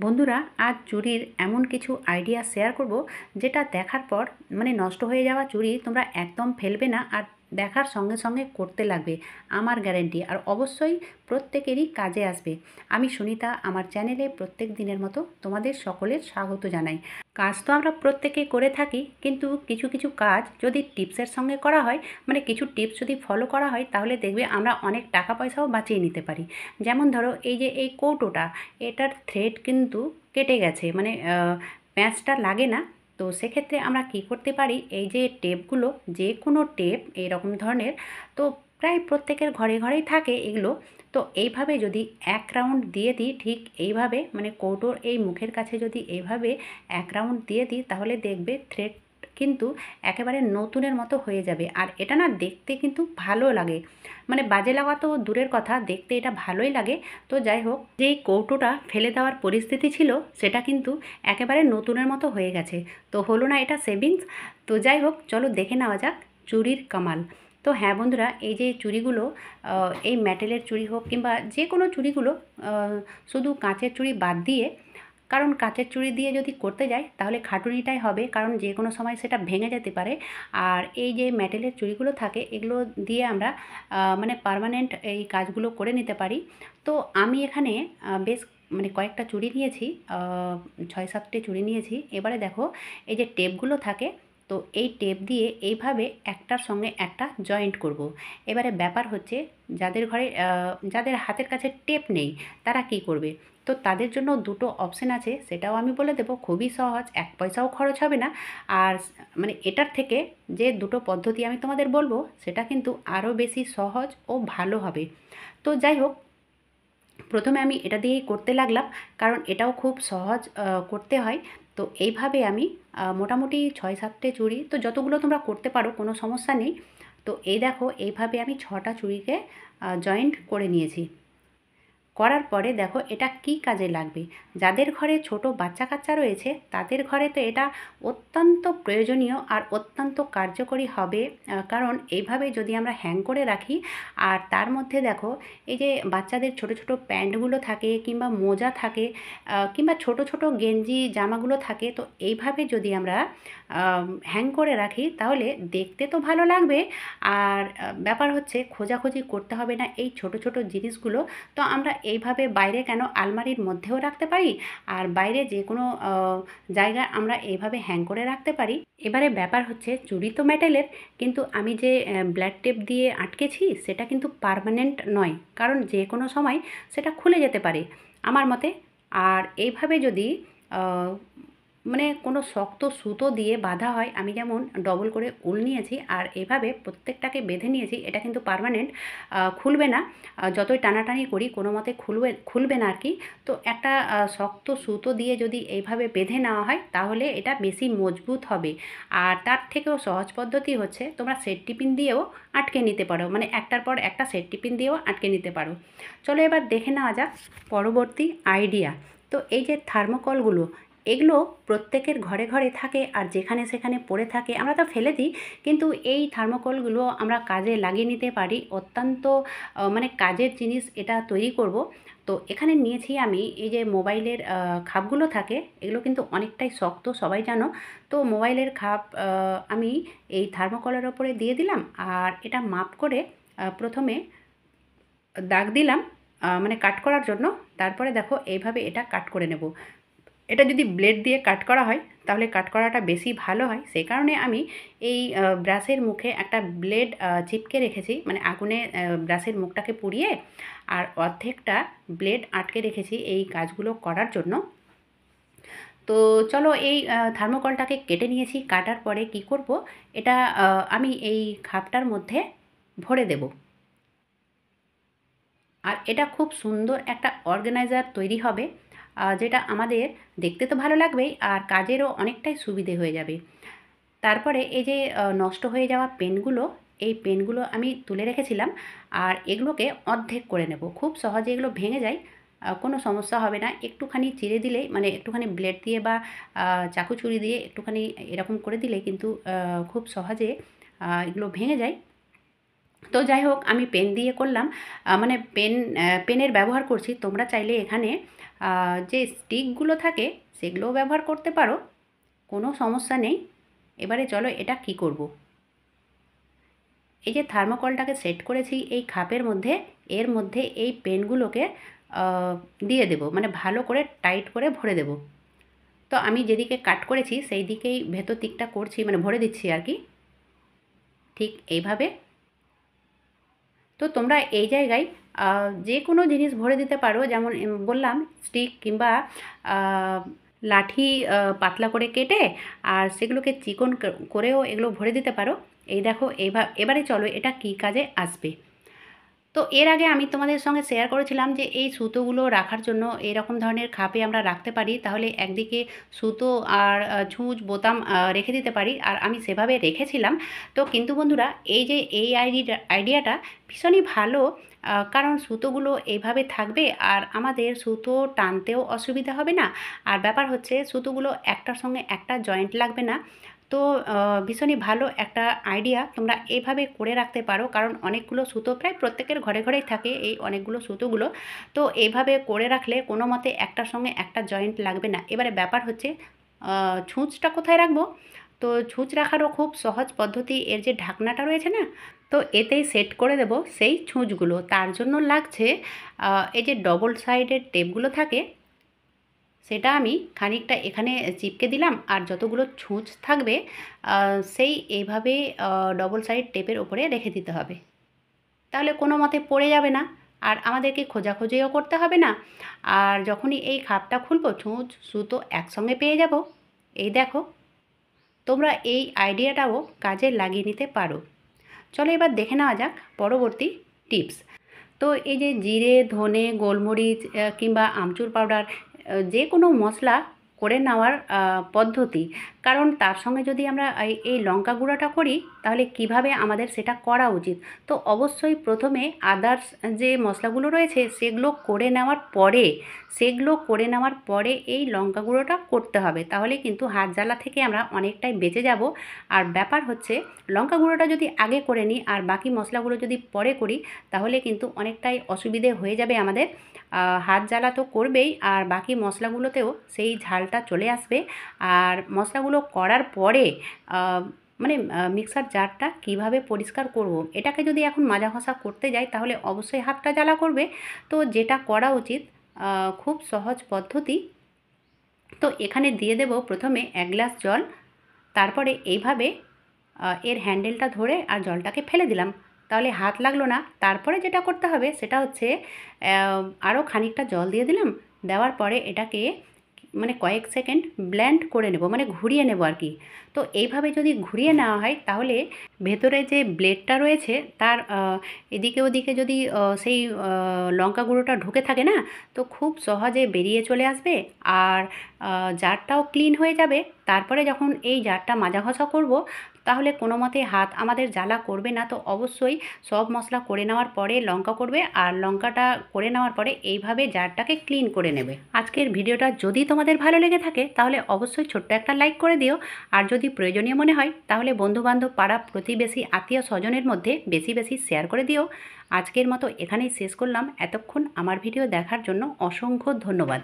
বন্ধুরা, আজ চুড়ির এমন কিছু আইডিয়া শেয়ার করব যেটা দেখার পর নষ্ট হয়ে যাওয়া চুড়ি তোমরা একদম ফেলবে না আর দেখার সঙ্গে সঙ্গে করতে লাগবে, আমার গ্যারেন্টি। আর অবশ্যই প্রত্যেকেরই কাজে আসবে। আমি সুনিতা, আমার চ্যানেলে প্রত্যেক দিনের মতো তোমাদের সকলের স্বাগত জানাই। কাজ তো আমরা প্রত্যেকেই করে থাকি, কিন্তু কিছু কিছু কাজ যদি টিপসের সঙ্গে করা হয়, কিছু টিপস যদি ফলো করা হয়, তাহলে দেখবে আমরা অনেক টাকা পয়সাও বাঁচিয়ে নিতে পারি। যেমন ধরো, এই যে এই কৌটোটা, এটার থ্রেড কিন্তু কেটে গেছে, প্যাঁচটা লাগে না। তো সেক্ষেত্রে আমরা কি করতে পারি, এই যে টেপগুলো, যে কোনো টেপ এরকম ধরনের, তো প্রায় প্রত্যেকের ঘরে ঘরেই থাকে এগুলো। তো এইভাবে যদি এক রাউন্ড দিয়ে দিই, ঠিক এইভাবে কৌটোর এই মুখের কাছে যদি এইভাবে এক রাউন্ড দিয়ে দিই, তাহলে দেখবে থ্রেড কিন্তু একেবারে নতুনের মতো হয়ে যাবে। আর এটা না দেখতে কিন্তু ভালো লাগে, বাজে লাগা তো দূরের কথা, দেখতে এটা ভালোই লাগে। তো যাই হোক, যেই কৌটোটা ফেলে দেওয়ার পরিস্থিতি ছিল, সেটা কিন্তু একেবারে নতুনের মতো হয়ে গেছে। তো হলো না এটা সেভিংস? তো যাই হোক, চলো দেখে নেওয়া যাক চুড়ির কামাল। তো হ্যাঁ বন্ধুরা, এই যে চুড়িগুলো, এই মেটেলের চুড়ি হোক কিংবা যে কোনো চুড়িগুলো, শুধু কাঁচের চুড়ি বাদ দিয়ে, কারণ কাঁচের চুড়ি দিয়ে যদি করতে যাই তাহলে খাটুনিটাই হবে, কারণ যে কোনো সময় সেটা ভেঙে যেতে পারে। আর এই যে মেটেলের চুড়িগুলো থাকে, এগুলো দিয়ে আমরা পার্মানেন্ট এই কাজগুলো করে নিতে পারি। তো আমি এখানে বেশ কয়েকটা চুড়ি নিয়েছি, 6-7টে চুড়ি নিয়েছি। এবারে দেখো, এই যে টেপগুলো থাকে, তো এই টেপ দিয়ে এইভাবে একটার সঙ্গে একটা জয়েন্ট করব। এবারে ব্যাপার হচ্ছে, যাদের ঘরে যাদের হাতের কাছে টেপ নেই, তারা কি করবে? তো তাদের জন্য দুটো অপশান আছে, সেটাও আমি বলে দেবো। খুবই সহজ, এক পয়সাও খরচ হবে না। আর এটার থেকে যে দুটো পদ্ধতি আমি তোমাদের বলবো, সেটা কিন্তু আরও বেশি সহজ ও ভালো হবে। তো যাই হোক, প্রথমে আমি এটা দিয়েই করতে লাগলাম, কারণ এটাও খুব সহজ করতে হয়। তো এইভাবে আমি মোটামুটি 6-7টে চুড়ি, তো যতগুলো তোমরা করতে পারো, কোনো সমস্যা নেই। তো এই দেখো, এইভাবে আমি 6টা চুড়িকে জয়েন্ট করে নিয়েছি। করার পরে দেখো এটা কি কাজে লাগবে। যাদের ঘরে ছোট বাচ্চা কাচ্চা রয়েছে, তাদের ঘরে তো এটা অত্যন্ত প্রয়োজনীয় আর অত্যন্ত কার্যকরী হবে। কারণ এইভাবে যদি আমরা হ্যাং করে রাখি, আর তার মধ্যে দেখো, এই যে বাচ্চাদের ছোট ছোট প্যান্টগুলো থাকে কিংবা মোজা থাকে, কিংবা ছোট ছোট গেঞ্জি জামাগুলো থাকে, তো এইভাবে যদি আমরা হ্যাং করে রাখি, তাহলে দেখতে তো ভালো লাগবে। আর ব্যাপার হচ্ছে, খোঁজাখুঁজি করতে হবে না এই ছোট ছোট জিনিসগুলো। তো আমরা এইভাবে বাইরে কেন, আলমারির মধ্যেও রাখতে পারি, আর বাইরে যে কোনো জায়গায় আমরা এইভাবে হ্যাং করে রাখতে পারি। এবারে ব্যাপার হচ্ছে, চুড়ি তো মেটেলের, কিন্তু আমি যে ব্ল্যাক টেপ দিয়ে আটকেছি, সেটা কিন্তু পার্মানেন্ট নয়, কারণ যে কোনো সময় সেটা খুলে যেতে পারে আমার মতে। আর এইভাবে যদি কোনো শক্ত সুতো দিয়ে বাঁধা হয়, আমি যেমন ডবল করে উল নিয়েছি আর এভাবে প্রত্যেকটাকে বেঁধে নিয়েছি, এটা কিন্তু পার্মানেন্ট, খুলবে না। যতই টানাটানি করি, কোনো মতে খুলবে না আর কি। তো একটা শক্ত সুতো দিয়ে যদি এইভাবে বেঁধে নেওয়া হয়, তাহলে এটা বেশি মজবুত হবে। আর তার থেকেও সহজ পদ্ধতি হচ্ছে, তোমরা সেফটি পিন দিয়েও আটকে নিতে পারো, একটার পর একটা সেফটি পিন দিয়েও আটকে নিতে পারো। চলো এবার দেখে নেওয়া যাক পরবর্তী আইডিয়া। তো এই যে থার্মোকলগুলো, এগুলো প্রত্যেকের ঘরে ঘরে থাকে, আর যেখানে সেখানে পড়ে থাকে, আমরা তো ফেলে দিই। কিন্তু এই থার্মোকলগুলো আমরা কাজে লাগিয়ে নিতে পারি, অত্যন্ত কাজের জিনিস এটা তৈরি করব। তো এখানে নিয়েছি আমি এই যে মোবাইলের খাপগুলো থাকে, এগুলো কিন্তু অনেকটাই শক্ত, সবাই জানো। তো মোবাইলের খাপ আমি এই থার্মোকলের ওপরে দিয়ে দিলাম, আর এটা মাপ করে প্রথমে দাগ দিলাম, কাট করার জন্য। তারপরে দেখো, এইভাবে এটা কাট করে নেব। এটা যদি ব্লেড দিয়ে কাট করা হয়, তাহলে কাট করাটা বেশি ভালো হয়। সেই কারণে আমি এই ব্রাশের মুখে একটা ব্লেড চিপকে রেখেছি, আগুনে ব্রাশের মুখটাকে পুড়িয়ে, আর অর্ধেকটা ব্লেড আটকে রেখেছি এই কাজগুলো করার জন্য। তো চলো, এই থার্মোকলটাকে কেটে নিয়েছি। কাটার পরে কি করব, এটা আমি এই খাপটার মধ্যে ভরে দেব। আর এটা খুব সুন্দর একটা অর্গানাইজার তৈরি হবে, যেটা আমাদের দেখতে তো ভালো লাগবেই, আর কাজেরও অনেকটাই সুবিধে হয়ে যাবে। তারপরে এই যে নষ্ট হয়ে যাওয়া পেনগুলো, এই পেনগুলো আমি তুলে রেখেছিলাম, আর এগুলোকে অর্ধেক করে নেব। খুব সহজে এগুলো ভেঙে যায়, কোনো সমস্যা হবে না। একটুখানি চিরে দিলেই, একটুখানি ব্লেড দিয়ে বা চাকু ছুরি দিয়ে একটুখানি এরকম করে দিলেই কিন্তু খুব সহজে এগুলো ভেঙে যায়। তো যাই হোক, আমি পেন দিয়ে করলাম, পেনের ব্যবহার করছি। তোমরা চাইলে এখানে যে স্টিকগুলো থাকে সেগুলোও ব্যবহার করতে পারো, কোনো সমস্যা নেই। এবারে চলো এটা কি করব। এই যে থার্মোকলটাকে সেট করেছি এই খাপের মধ্যে, এর মধ্যে এই পেনগুলোকে দিয়ে দেব, মানে ভালো করে টাইট করে ভরে দেব। তো আমি যেদিকে কাট করেছি সেই দিকেই ভেতর দিকটা করছি, মানে ভরে দিচ্ছি আর কি, ঠিক এইভাবে। তো তোমরা এই জায়গায় যে কোনো জিনিস ভরে দিতে পারো, যেমন বললাম স্টিক কিংবা লাঠি পাতলা করে কেটে আর সেগুলোকে চিকন করেও এগুলো ভরে দিতে পারো। এই দেখো এবারে চলো এটা কী কাজে আসবে। তো এর আগে আমি তোমাদের সঙ্গে শেয়ার করেছিলাম যে এই সুতোগুলো রাখার জন্য এরকম ধরনের খাপে আমরা রাখতে পারি, তাহলে একদিকে সুতো আর ছুঁচ বোতাম রেখে দিতে পারি, আর আমি সেভাবে রেখেছিলাম। তো কিন্তু বন্ধুরা এই যে এই আইডিয়াটা ভীষণই ভালো, কারণ সুতোগুলো এইভাবে থাকবে আর আমাদের সুতো টানতেও অসুবিধা হবে না। আর ব্যাপার হচ্ছে সুতোগুলো একটার সঙ্গে একটা জয়েন্ট লাগবে না। তো ভীষণই ভালো একটা আইডিয়া, তোমরা এভাবে করে রাখতে পারো, কারণ অনেকগুলো সুতো প্রায় প্রত্যেকের ঘরে ঘরেই থাকে এই অনেকগুলো সুতোগুলো। তো এইভাবে করে রাখলে কোনো মতে একটার সঙ্গে একটা জয়েন্ট লাগবে না। এবারে ব্যাপার হচ্ছে ছুঁচটা কোথায় রাখবো। তো ছুঁচ রাখারও খুব সহজ পদ্ধতি, এর যে ঢাকনাটা রয়েছে না, তো এতেই সেট করে দেব সেই ছুঁচগুলো। তার জন্য লাগছে এই যে ডবল সাইডের টেপগুলো থাকে, সেটা আমি খানিকটা এখানে চিপকে দিলাম, আর যতগুলো ছুঁচ থাকবে সেই এইভাবে ডবল সাইড টেপের ওপরে রেখে দিতে হবে। তাহলে কোনো মতে পড়ে যাবে না, আর আমাদেরকে খোঁজাখুঁজিও করতে হবে না। আর যখনই এই খাপটা খুলবো ছুঁচ সুতো একসঙ্গে পেয়ে যাব। এই দেখো, তোমরা এই আইডিয়াটাও কাজে লাগিয়ে নিতে পারো। চলো এবার দেখে নেওয়া যাক পরবর্তী টিপস। তো এই যে জিরে, ধনে, গোলমরিচ কিংবা আমচুর পাউডার, যে কোনো মশলা করে নেওয়ার পদ্ধতি, কারণ তার সঙ্গে যদি আমরা এই লঙ্কা গুঁড়োটা করি তাহলে কিভাবে আমাদের সেটা করা উচিত। তো অবশ্যই প্রথমে আদার্স যে মশলাগুলো রয়েছে সেগুলো করে নেওয়ার পরে এই লঙ্কা গুঁড়োটা করতে হবে, তাহলে কিন্তু হাত জ্বালা থেকে আমরা অনেকটাই বেঁচে যাব। আর ব্যাপার হচ্ছে লঙ্কা গুঁড়োটা যদি আগে করে নিই আর বাকি মশলাগুলো যদি পরে করি তাহলে কিন্তু অনেকটাই অসুবিধে হয়ে যাবে আমাদের। হাত জ্বালা তো করবেই, আর বাকি মশলাগুলোতেও সেই ঝালটা চলে আসবে। আর মশলাগুলো করার পরে মানে মিক্সার জারটা কিভাবে পরিষ্কার করব, এটাকে যদি এখন মাজা ঘষা করতে যাই তাহলে অবশ্যই হাতটা জ্বালা করবে। তো যেটা করা উচিত, খুব সহজ পদ্ধতি। তো এখানে দিয়ে দেব প্রথমে 1 গ্লাস জল, তারপরে এইভাবে এর হ্যান্ডেলটা ধরে আর জলটাকে ফেলে দিলাম, তাহলে হাত লাগলো না। তারপরে যেটা করতে হবে সেটা হচ্ছে আরও খানিকটা জল দিয়ে দিলাম, দেওয়ার পরে এটাকে মানে কয়েক সেকেন্ড ব্লেন্ড করে নেব, মানে ঘুরিয়ে নেব আর কি। তো এইভাবে যদি ঘুরিয়ে নেওয়া হয় তাহলে ভেতরে যে ব্লেডটা রয়েছে তার এদিকে ওদিকে যদি সেই লঙ্কা গুঁড়োটা ঢুকে থাকে না, তো খুব সহজে বেরিয়ে চলে আসবে। আর জারটাও ক্লিন হয়ে যাবে। তারপরে যখন এই জারটা মাজা ঘষা করব তাহলে কোনো মতে হাত আমাদের জ্বালা করবে না। তো অবশ্যই সব মশলা করে নেওয়ার পরে লঙ্কা করবে, আর লঙ্কাটা করে নেওয়ার পরে এইভাবে জারটাকে ক্লিন করে নেবে। আজকের ভিডিওটা যদি তোমাদের ভালো লেগে থাকে তাহলে অবশ্যই ছোট্ট একটা লাইক করে দিও, আর যদি প্রয়োজনীয় মনে হয় তাহলে বন্ধুবান্ধব, পাড়া প্রতিবেশী, আত্মীয় স্বজনের মধ্যে বেশি বেশি শেয়ার করে দিও। আজকের মতো এখানেই শেষ করলাম। এতক্ষণ আমার ভিডিও দেখার জন্য অসংখ্য ধন্যবাদ।